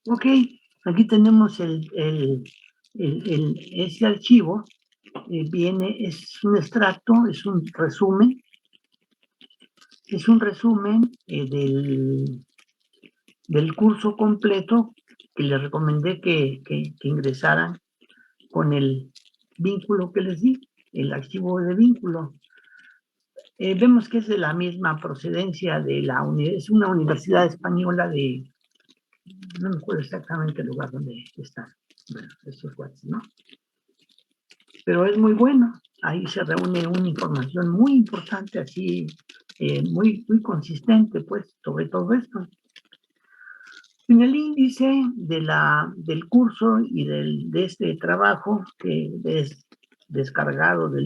Ok, aquí tenemos ese archivo. Es un extracto, es un resumen del curso completo que les recomendé que ingresaran con el vínculo que les di, el archivo de vínculo. Vemos que es de la misma procedencia es una universidad española no me acuerdo exactamente el lugar donde están, bueno, estos cuates, ¿no? Pero es muy bueno, ahí se reúne una información muy importante, así, muy consistente, pues, sobre todo esto. En el índice del curso y de este trabajo, que es descargado de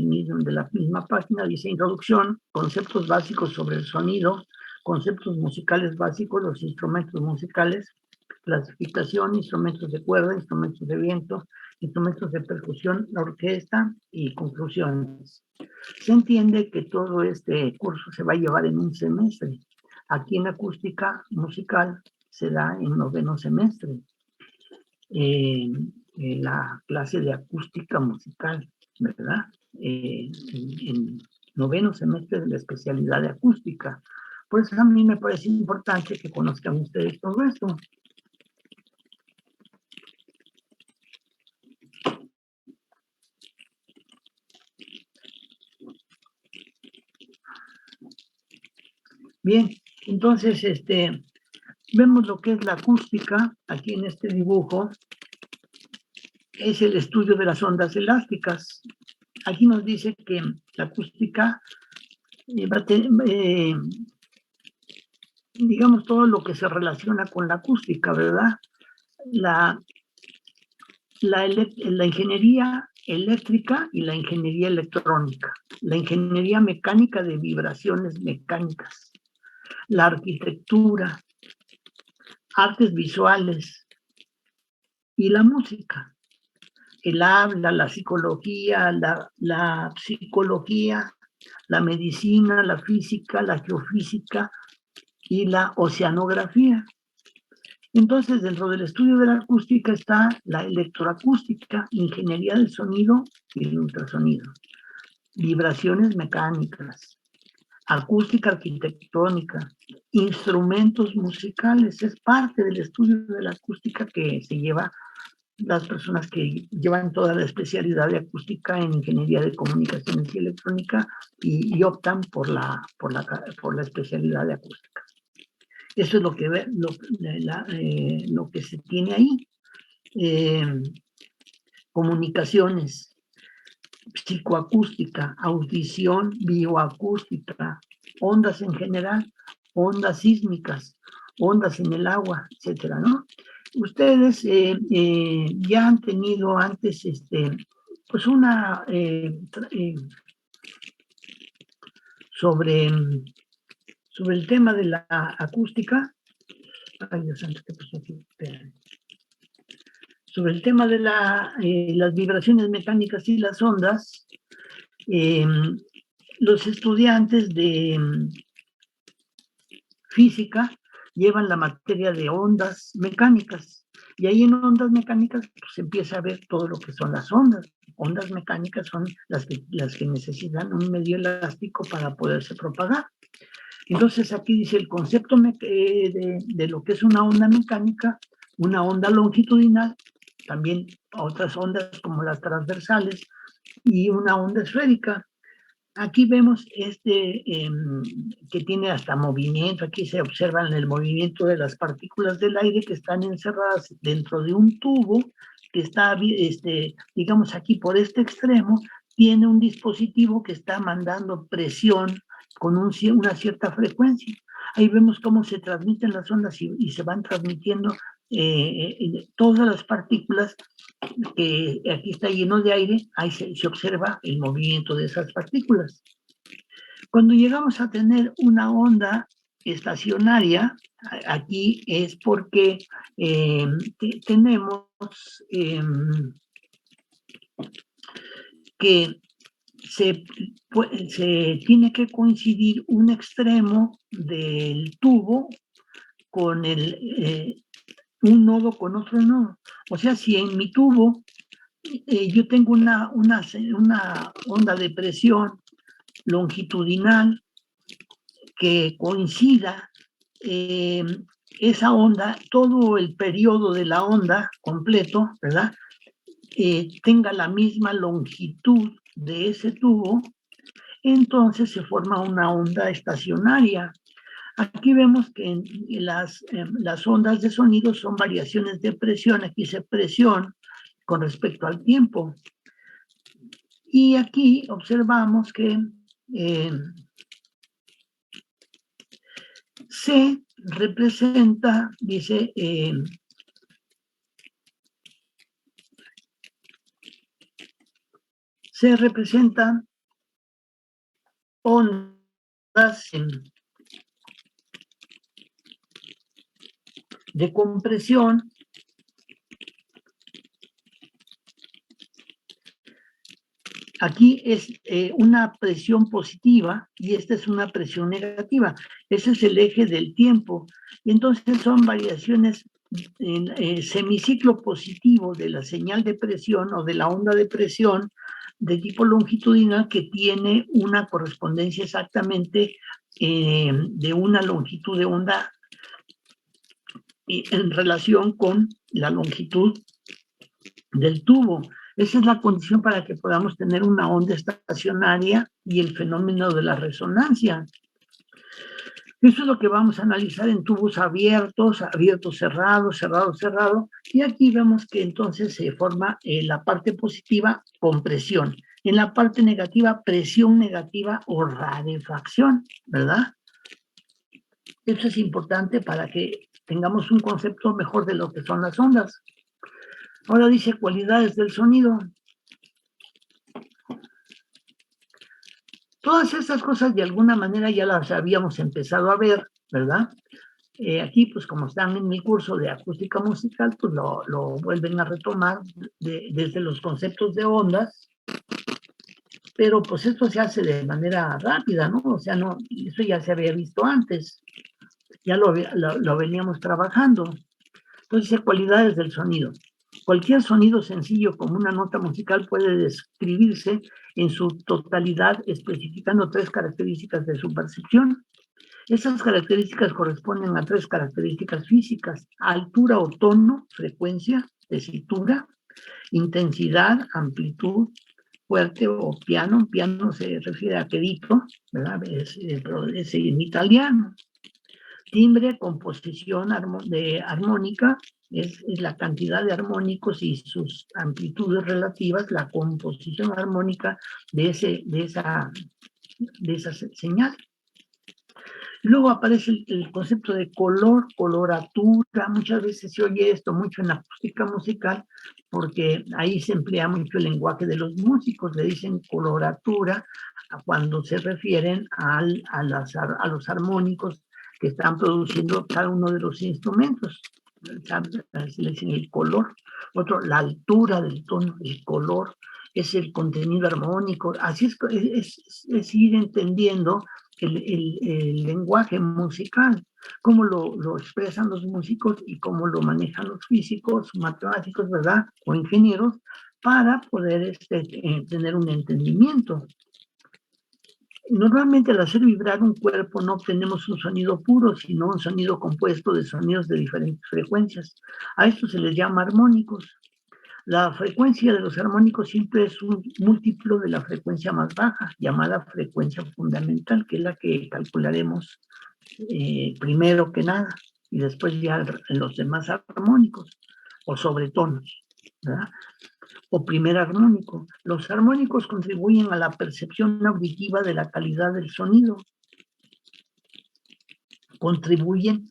la misma página, dice introducción, conceptos básicos sobre el sonido, conceptos musicales básicos, los instrumentos musicales, clasificación, instrumentos de cuerda, instrumentos de viento, instrumentos de percusión, la orquesta y conclusiones. Se entiende que todo este curso se va a llevar en un semestre. Aquí en acústica musical se da en noveno semestre, en la clase de acústica musical, ¿verdad? En noveno semestre de la especialidad de acústica. Por eso a mí me parece importante que conozcan ustedes todo esto. Bien, entonces, vemos lo que es la acústica aquí en este dibujo. Es el estudio de las ondas elásticas. Aquí nos dice que la acústica va a tener, digamos, todo lo que se relaciona con la acústica, ¿verdad? La ingeniería eléctrica y la ingeniería electrónica, la ingeniería mecánica de vibraciones mecánicas, la arquitectura, artes visuales y la música, el habla, la psicología, la psicología, la medicina, la física, la geofísica y la oceanografía. Entonces, dentro del estudio de la acústica está la electroacústica, ingeniería del sonido y el ultrasonido, vibraciones mecánicas, acústica arquitectónica, instrumentos musicales. Es parte del estudio de la acústica que se lleva las personas que llevan toda la especialidad de acústica en ingeniería de comunicaciones y electrónica y optan por la especialidad de acústica. Eso es lo que se tiene ahí. Comunicaciones, psicoacústica, audición, bioacústica, ondas en general, ondas sísmicas, ondas en el agua, etcétera, ¿no? Ustedes ya han tenido antes, pues sobre el tema de la acústica. Ay, Dios santo, ¿qué pasó aquí? Espérame. Sobre el tema de las vibraciones mecánicas y las ondas, los estudiantes de física llevan la materia de ondas mecánicas, y ahí en ondas mecánicas pues, se empieza a ver todo lo que son las ondas. Ondas mecánicas son las que necesitan un medio elástico para poderse propagar. Entonces aquí dice el concepto de lo que es una onda mecánica, una onda longitudinal, también otras ondas como las transversales y una onda esférica. Aquí vemos que tiene hasta movimiento. Aquí se observa el movimiento de las partículas del aire que están encerradas dentro de un tubo que está, digamos, aquí por este extremo, tiene un dispositivo que está mandando presión con una cierta frecuencia. Ahí vemos cómo se transmiten las ondas y se van transmitiendo todas las partículas que aquí está lleno de aire. Ahí se observa el movimiento de esas partículas. Cuando llegamos a tener una onda estacionaria, aquí es porque tenemos que se tiene que coincidir un extremo del tubo con un nodo con otro nodo. O sea, si en mi tubo yo tengo una onda de presión longitudinal que coincida esa onda, todo el periodo de la onda completo, ¿verdad? Tenga la misma longitud de ese tubo, entonces se forma una onda estacionaria. Aquí vemos que las ondas de sonido son variaciones de presión, aquí dice presión con respecto al tiempo. Y aquí observamos que C representa, dice, se representan ondas de compresión aquí es una presión positiva y esta es una presión negativa. Ese es el eje del tiempo. Y entonces son variaciones en semiciclo positivo de la señal de presión o de la onda de presión de tipo longitudinal que tiene una correspondencia exactamente de una longitud de onda en relación con la longitud del tubo. Esa es la condición para que podamos tener una onda estacionaria y el fenómeno de la resonancia. Eso es lo que vamos a analizar en tubos abiertos, abierto, cerrado, cerrado, cerrado. Y aquí vemos que entonces se forma la parte positiva compresión. En la parte negativa, presión negativa o rarefacción, ¿verdad? Eso es importante para que tengamos un concepto mejor de lo que son las ondas. Ahora dice cualidades del sonido. Todas estas cosas de alguna manera ya las habíamos empezado a ver, ¿verdad? Aquí, pues como están en mi curso de acústica musical, pues lo vuelven a retomar desde los conceptos de ondas, pero pues esto se hace de manera rápida, ¿no? O sea, no, eso ya se había visto antes, ya lo veníamos trabajando. Entonces, cualidades del sonido. Cualquier sonido sencillo como una nota musical puede describirse en su totalidad especificando 3 características de su percepción. Esas características corresponden a 3 características físicas: altura o tono, frecuencia, tesitura, intensidad, amplitud, fuerte o piano. Piano se refiere a pedito, ¿verdad? Es en italiano. Timbre, composición de armónica, es la cantidad de armónicos y sus amplitudes relativas, la composición armónica de esa señal. Luego aparece el concepto de color, coloratura. Muchas veces se oye esto mucho en la acústica musical porque ahí se emplea mucho el lenguaje de los músicos. Le dicen coloratura cuando se refieren a los armónicos que están produciendo cada uno de los instrumentos. Se le dicen el color. Otro, la altura del tono, el color, es el contenido armónico. Así es ir entendiendo el lenguaje musical, cómo lo expresan los músicos y cómo lo manejan los físicos, matemáticos, ¿verdad? O ingenieros, para poder tener un entendimiento. Normalmente al hacer vibrar un cuerpo no obtenemos un sonido puro, sino un sonido compuesto de sonidos de diferentes frecuencias. A esto se les llama armónicos. La frecuencia de los armónicos siempre es un múltiplo de la frecuencia más baja, llamada frecuencia fundamental, que es la que calcularemos primero que nada, y después ya los demás armónicos o sobretonos, ¿verdad? O primer armónico. Los armónicos contribuyen a la percepción auditiva de la calidad del sonido. Contribuyen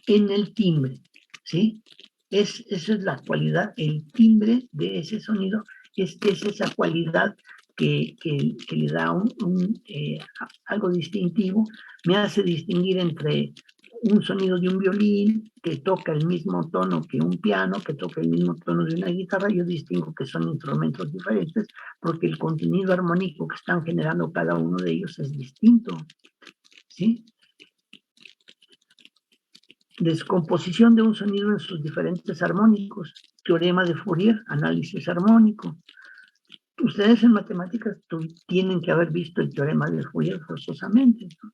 en el timbre, ¿sí? Esa es la cualidad, el timbre de ese sonido es esa cualidad que le da algo distintivo, me hace distinguir entre un sonido de un violín que toca el mismo tono que un piano, que toca el mismo tono de una guitarra. Yo distingo que son instrumentos diferentes porque el contenido armónico que están generando cada uno de ellos es distinto, ¿sí? Descomposición de un sonido en sus diferentes armónicos. Teorema de Fourier, análisis armónico. Ustedes en matemáticas tienen que haber visto el teorema de Fourier forzosamente, ¿no?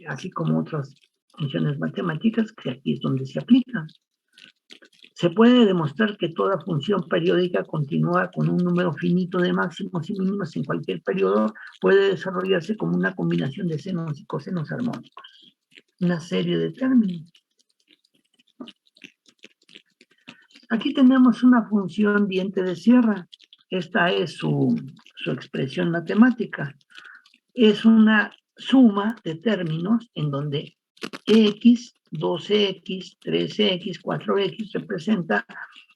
Así como otras funciones matemáticas que aquí es donde se aplican. Se puede demostrar que toda función periódica continua con un número finito de máximos y mínimos en cualquier periodo puede desarrollarse como una combinación de senos y cosenos armónicos. Una serie de términos. Aquí tenemos una función diente de sierra. Esta es su expresión matemática. Es una suma de términos en donde x, 2x, 3x, 4x representa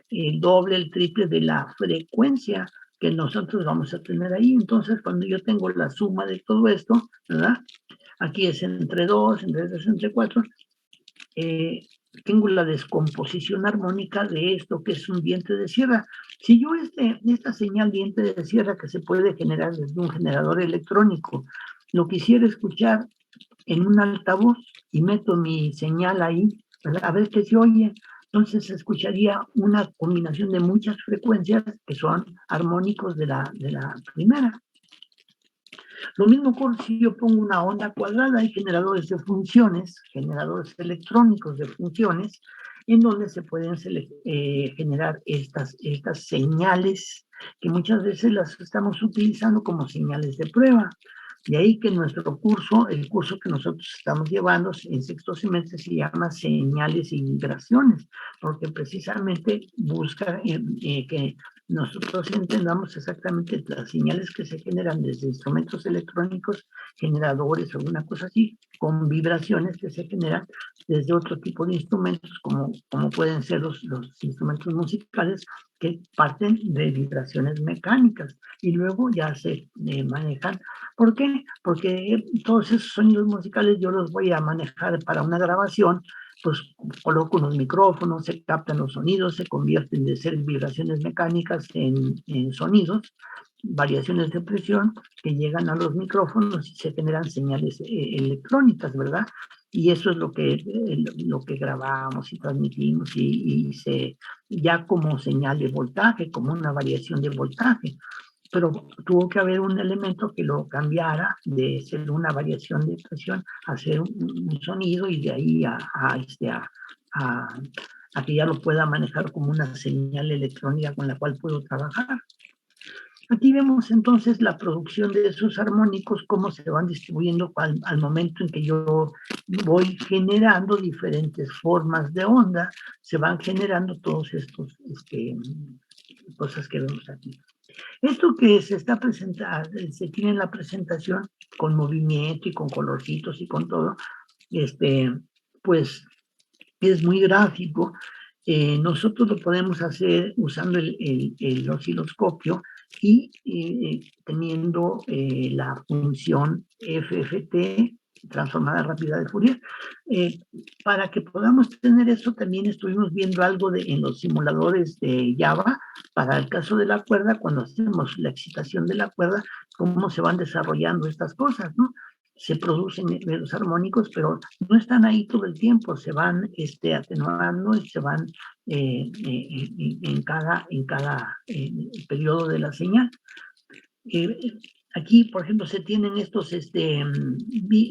el doble, el triple de la frecuencia que nosotros vamos a tener ahí. Entonces, cuando yo tengo la suma de todo esto, ¿verdad? Aquí es entre 2, entre 3, entre 4, tengo la descomposición armónica de esto que es un diente de sierra. Si yo esta señal diente de sierra que se puede generar desde un generador electrónico, lo quisiera escuchar en un altavoz y meto mi señal ahí, ¿verdad? A ver qué se oye, entonces se escucharía una combinación de muchas frecuencias que son armónicos de la primera. Lo mismo ocurre si yo pongo una onda cuadrada. Hay generadores de funciones, generadores electrónicos de funciones, en donde se pueden generar estas señales que muchas veces las estamos utilizando como señales de prueba. De ahí que nuestro curso, el curso que nosotros estamos llevando en sexto semestre, se llama Señales y Vibraciones, porque precisamente busca que nosotros entendamos exactamente las señales que se generan desde instrumentos electrónicos, generadores o alguna cosa así, con vibraciones que se generan desde otro tipo de instrumentos, como pueden ser los instrumentos musicales, que parten de vibraciones mecánicas y luego ya se manejan. ¿Por qué? Porque todos esos sonidos musicales yo los voy a manejar para una grabación, pues coloco unos micrófonos, se captan los sonidos, se convierten de ser vibraciones mecánicas en sonidos, variaciones de presión que llegan a los micrófonos y se generan señales electrónicas, ¿verdad? Y eso es lo que grabamos y transmitimos y se ya como señal de voltaje, como una variación de voltaje. Pero tuvo que haber un elemento que lo cambiara de ser una variación de presión a ser un sonido y de ahí a que ya lo pueda manejar como una señal electrónica con la cual puedo trabajar. Aquí vemos entonces la producción de esos armónicos, cómo se van distribuyendo al momento en que yo voy generando diferentes formas de onda, se van generando todos estos cosas que vemos aquí. Esto que se está presentando, se tiene en la presentación con movimiento y con colorcitos y con todo, pues es muy gráfico. Nosotros lo podemos hacer usando el osciloscopio y teniendo la función FFT, transformada rápida de Fourier. Para que podamos tener eso, también estuvimos viendo algo en los simuladores de Java, para el caso de la cuerda, cuando hacemos la excitación de la cuerda, cómo se van desarrollando estas cosas, ¿no? Se producen los armónicos, pero no están ahí todo el tiempo, se van atenuando y se van en cada periodo de la señal. Aquí, por ejemplo, se tienen estos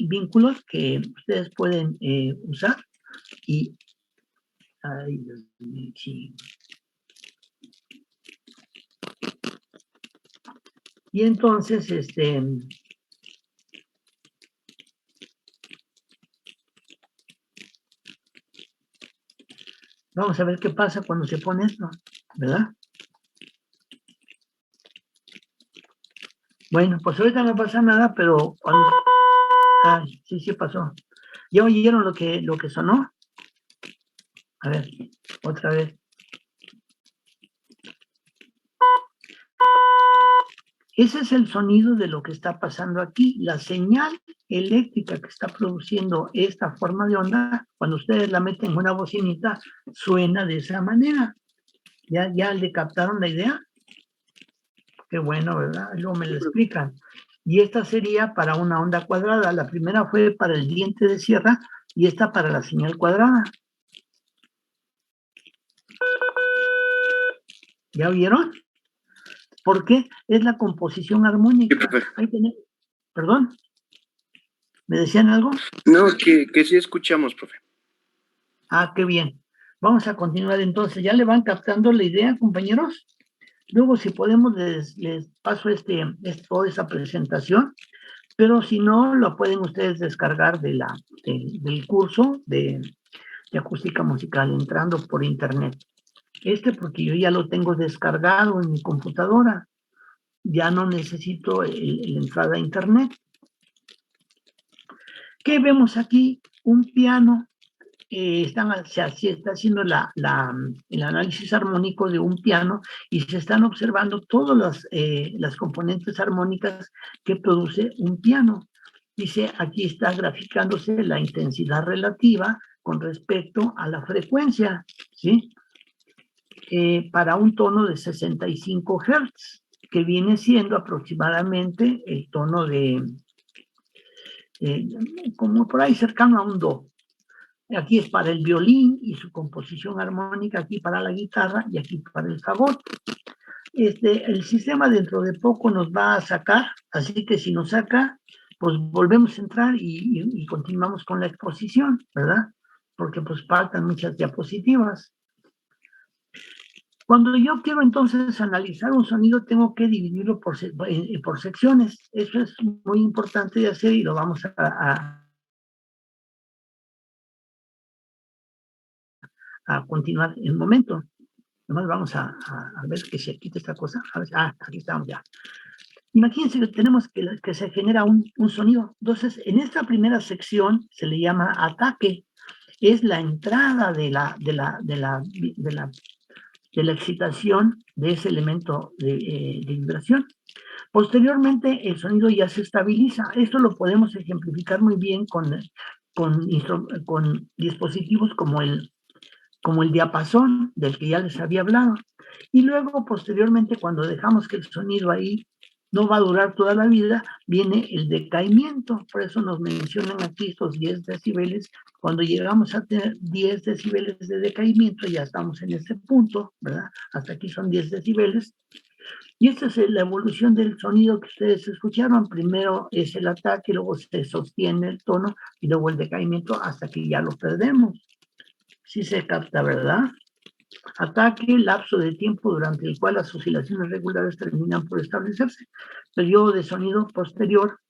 vínculos que ustedes pueden usar y... Ay, Dios mío, sí. Y entonces, vamos a ver qué pasa cuando se pone esto, ¿verdad? Bueno, pues ahorita no pasa nada, pero cuando... Ay, sí pasó. ¿Ya oyeron lo que sonó? A ver, otra vez. Ese es el sonido de lo que está pasando aquí. La señal eléctrica que está produciendo esta forma de onda, cuando ustedes la meten en una bocinita, suena de esa manera. ¿Ya le captaron la idea? Qué bueno, ¿verdad? Luego me lo explican. Y esta sería para una onda cuadrada. La primera fue para el diente de sierra, y esta para la señal cuadrada. ¿Ya vieron? ¿Por qué? Es la composición armónica. Ahí tenemos. Perdón, ¿me decían algo? No, que sí escuchamos, profe. Ah, qué bien. Vamos a continuar entonces. ¿Ya le van captando la idea, compañeros? Luego, si podemos, les paso toda esa presentación, pero si no, lo pueden ustedes descargar del curso de acústica musical entrando por internet. Porque yo ya lo tengo descargado en mi computadora. Ya no necesito la entrada a internet. ¿Qué vemos aquí? Un piano. Se está haciendo el análisis armónico de un piano y se están observando todas las componentes armónicas que produce un piano. Dice, aquí está graficándose la intensidad relativa con respecto a la frecuencia, ¿sí? Para un tono de 65 Hz, que viene siendo aproximadamente el tono como por ahí cercano a un Do. Aquí es para el violín y su composición armónica, aquí para la guitarra y aquí para el fagot. El sistema dentro de poco nos va a sacar, así que si nos saca, pues volvemos a entrar y continuamos con la exposición, ¿verdad? Porque pues faltan muchas diapositivas. Cuando yo quiero entonces analizar un sonido, tengo que dividirlo por secciones. Eso es muy importante de hacer y lo vamos a continuar en un momento. Nomás vamos a ver que se quite esta cosa. A ver, aquí estamos ya. Imagínense que tenemos que se genera un sonido. Entonces, en esta primera sección se le llama ataque. Es la entrada de la excitación de ese elemento de vibración. Posteriormente, el sonido ya se estabiliza. Esto lo podemos ejemplificar muy bien con dispositivos como el diapasón del que ya les había hablado. Y luego, posteriormente, cuando dejamos que el sonido ahí no va a durar toda la vida, viene el decaimiento. Por eso nos mencionan aquí estos 10 decibeles. Cuando llegamos a tener 10 decibeles de decaimiento, ya estamos en ese punto, ¿verdad? Hasta aquí son 10 decibeles. Y esta es la evolución del sonido que ustedes escucharon. Primero es el ataque, luego se sostiene el tono y luego el decaimiento hasta que ya lo perdemos. Sí se capta, ¿verdad? Ataque, lapso de tiempo durante el cual las oscilaciones regulares terminan por establecerse. Periodo de sonido posterior.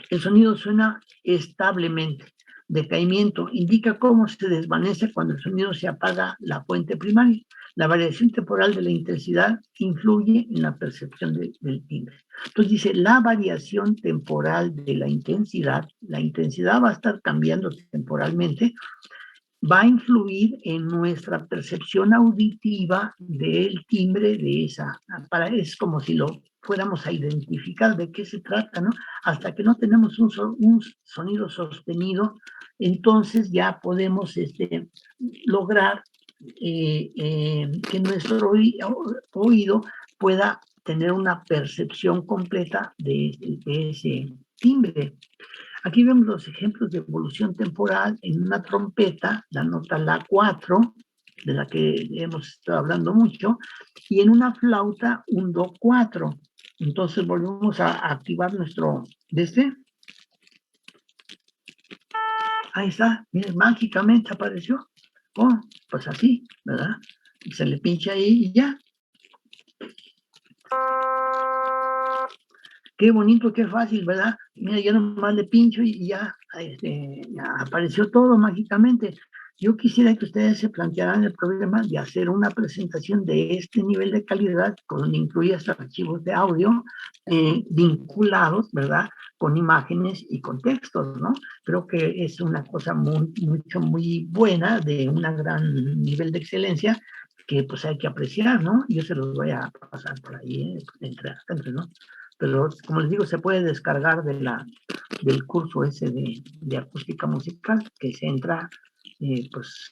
El sonido suena establemente. Decaimiento indica cómo se desvanece cuando el sonido se apaga la fuente primaria. La variación temporal de la intensidad influye en la percepción del timbre. Entonces dice, la variación temporal de la intensidad va a estar cambiando temporalmente, va a influir en nuestra percepción auditiva del timbre de esa. Es como si lo fuéramos a identificar de qué se trata, ¿no? Hasta que no tenemos un sonido sostenido, entonces ya podemos lograr que nuestro oído pueda tener una percepción completa de ese timbre. Aquí vemos los ejemplos de evolución temporal en una trompeta, la nota La4, de la que hemos estado hablando mucho, y en una flauta, un Do4. Entonces volvemos a activar nuestro Ahí está, miren, mágicamente apareció. Oh, pues así, ¿verdad? Se le pincha ahí y ya. Qué bonito, qué fácil, ¿verdad? Mira, yo nomás le pincho y ya apareció todo mágicamente. Yo quisiera que ustedes se plantearan el problema de hacer una presentación de este nivel de calidad, donde incluye hasta archivos de audio vinculados, ¿verdad? Con imágenes y con textos, ¿no? Creo que es una cosa muy buena, de un gran nivel de excelencia, que pues hay que apreciar, ¿no? Yo se los voy a pasar por ahí, entre, ¿no? Pero como les digo, se puede descargar del curso ese de acústica musical, que se entra pues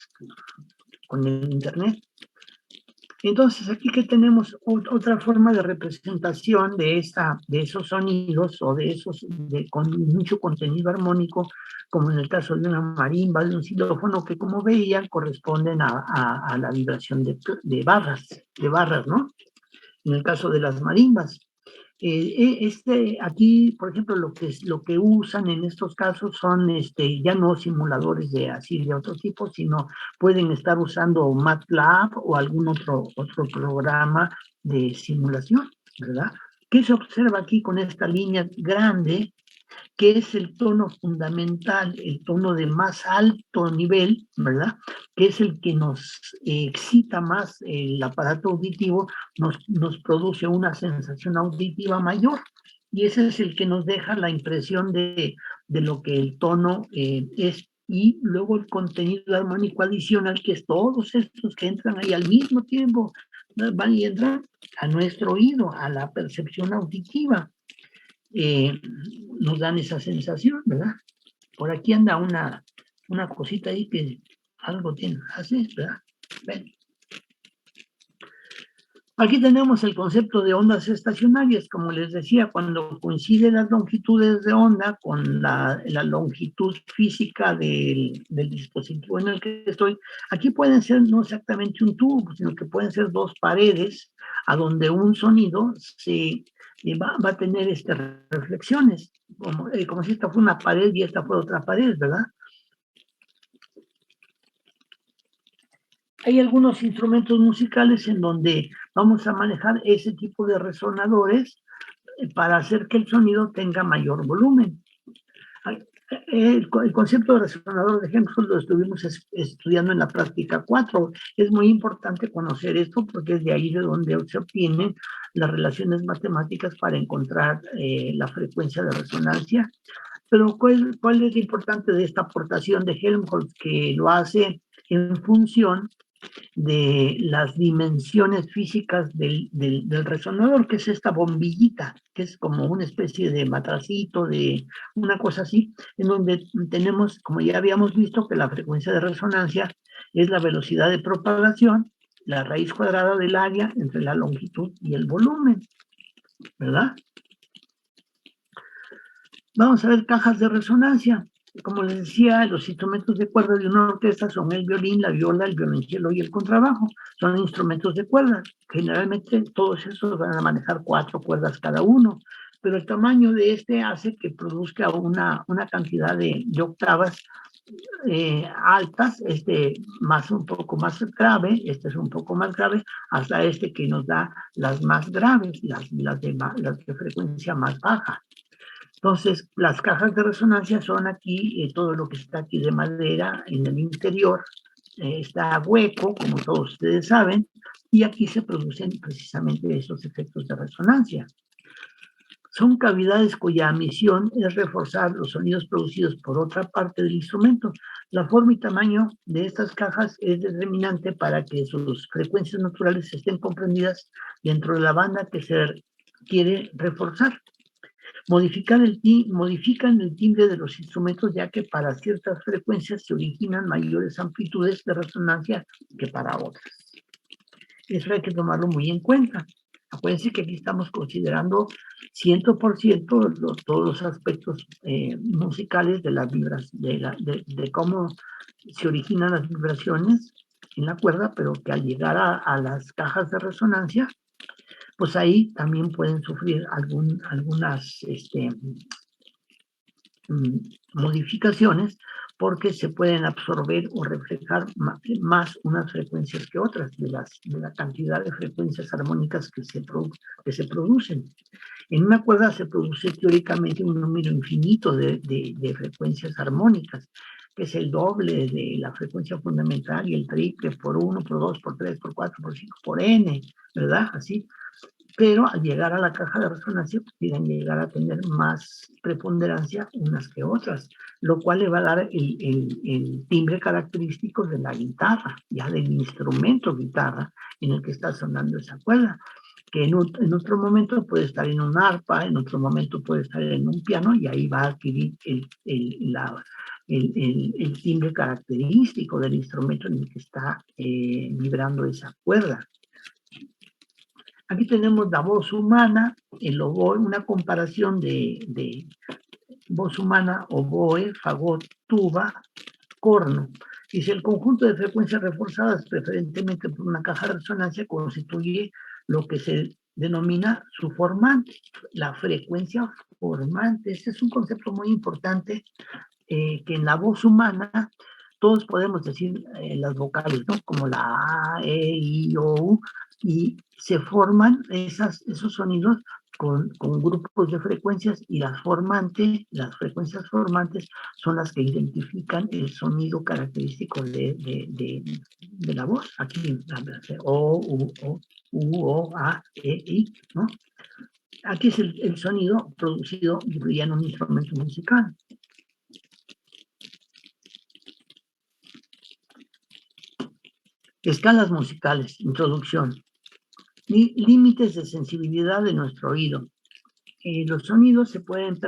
con el internet. Entonces, aquí que tenemos otra forma de representación de esos sonidos o con mucho contenido armónico, como en el caso de una marimba, de un xilófono, que como veían corresponden a la vibración de barras, ¿no? En el caso de las marimbas. Aquí, por ejemplo, lo que usan en estos casos son ya no simuladores de otro tipo, sino pueden estar usando MATLAB o algún otro programa de simulación, ¿verdad? ¿Qué se observa aquí con esta línea grande? Que es el tono fundamental, el tono de más alto nivel, ¿verdad? Que es el que nos excita más el aparato auditivo, nos produce una sensación auditiva mayor. Y ese es el que nos deja la impresión de lo que el tono es. Y luego el contenido armónico adicional, que es todos estos que entran ahí al mismo tiempo, van y entran a nuestro oído, a la percepción auditiva. Nos dan esa sensación, ¿verdad? Por aquí anda una cosita ahí que algo tiene, así, ¿verdad? Ven. Aquí tenemos el concepto de ondas estacionarias, como les decía, cuando coinciden las longitudes de onda con la longitud física del dispositivo en el que estoy. Aquí pueden ser no exactamente un tubo, sino que pueden ser dos paredes a donde un sonido va a tener reflexiones, como si esta fue una pared y esta fue otra pared, ¿verdad? Hay algunos instrumentos musicales en donde vamos a manejar ese tipo de resonadores para hacer que el sonido tenga mayor volumen. El concepto de resonador de Helmholtz lo estuvimos estudiando en la práctica 4. Es muy importante conocer esto porque es de ahí de donde se obtienen las relaciones matemáticas para encontrar la frecuencia de resonancia. Pero ¿cuál es lo importante de esta aportación de Helmholtz? Que lo hace en función de las dimensiones físicas del resonador, que es esta bombillita, que es como una especie de matracito, de una cosa así, en donde tenemos, como ya habíamos visto, que la frecuencia de resonancia es la velocidad de propagación, la raíz cuadrada del área entre la longitud y el volumen, ¿verdad? Vamos a ver cajas de resonancia. Como les decía, los instrumentos de cuerda de una orquesta son el violín, la viola, el violonchelo y el contrabajo. Son instrumentos de cuerda. Generalmente todos estos van a manejar 4 cuerdas cada uno, pero el tamaño de este hace que produzca una cantidad de octavas altas, un poco más grave, este es un poco más grave, hasta este que nos da las más graves, las de frecuencia más baja. Entonces, las cajas de resonancia son aquí, todo lo que está aquí de madera en el interior, está hueco, como todos ustedes saben, y aquí se producen precisamente esos efectos de resonancia. Son cavidades cuya misión es reforzar los sonidos producidos por otra parte del instrumento. La forma y tamaño de estas cajas es determinante para que sus frecuencias naturales estén comprendidas dentro de la banda que se quiere reforzar. Modifican el timbre de los instrumentos, ya que para ciertas frecuencias se originan mayores amplitudes de resonancia que para otras. Eso hay que tomarlo muy en cuenta. Acuérdense que aquí estamos considerando 100% todos los aspectos musicales de las de cómo se originan las vibraciones en la cuerda, pero que al llegar a las cajas de resonancia, pues ahí también pueden sufrir algunas modificaciones porque se pueden absorber o reflejar más unas frecuencias que otras de la cantidad de frecuencias armónicas que se producen. En una cuerda se produce teóricamente un número infinito de frecuencias armónicas, que es el doble de la frecuencia fundamental y el triple por 1, por 2, por 3, por 4, por 5, por n, ¿verdad? Así. Pero al llegar a la caja de resonancia pueden llegar a tener más preponderancia unas que otras, lo cual le va a dar el timbre característico de la guitarra, ya del instrumento guitarra en el que está sonando esa cuerda, que en otro momento puede estar en un arpa, en otro momento puede estar en un piano, y ahí va a adquirir el timbre característico del instrumento en el que está vibrando esa cuerda. Aquí tenemos la voz humana, el oboe, una comparación de voz humana, oboe, fagot, tuba, corno. Dice, el conjunto de frecuencias reforzadas, preferentemente por una caja de resonancia, constituye lo que se denomina su formante, la frecuencia formante. Este es un concepto muy importante, que en la voz humana todos podemos decir las vocales, ¿no? Como la A, E, I, O, U, y se forman esos sonidos con grupos de frecuencias, y las frecuencias formantes son las que identifican el sonido característico de la voz. Aquí, O, U, A, E, I, ¿no? Aquí es el sonido producido en un instrumento musical. Escalas musicales, introducción. Límites de sensibilidad de nuestro oído. Los sonidos se pueden